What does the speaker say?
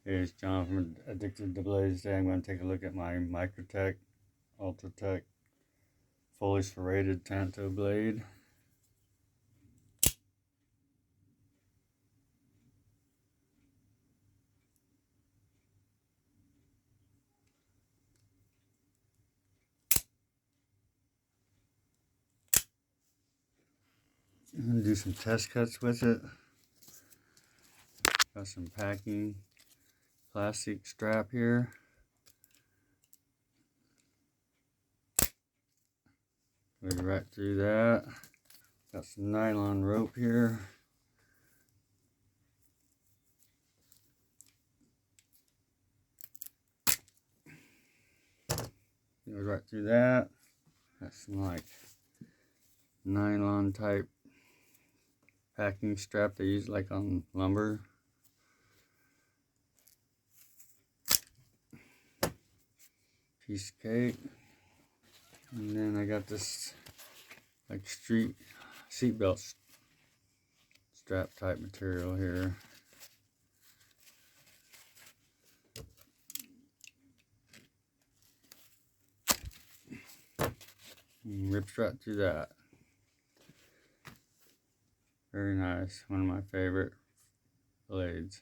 Hey, it's John from Addicted to Blades. Today I'm going to take a look at my Microtech Ultratech fully serrated Tanto blade. I'm going to do some test cuts with it. Got some packing plastic strap here. Go right through that. Got some nylon rope here. Go right through that. Got some like nylon type packing strap they use like on lumber. Piece of cake. And then I got this like street seatbelt strap type material here. And rips right through that. Very nice. One of my favorite blades.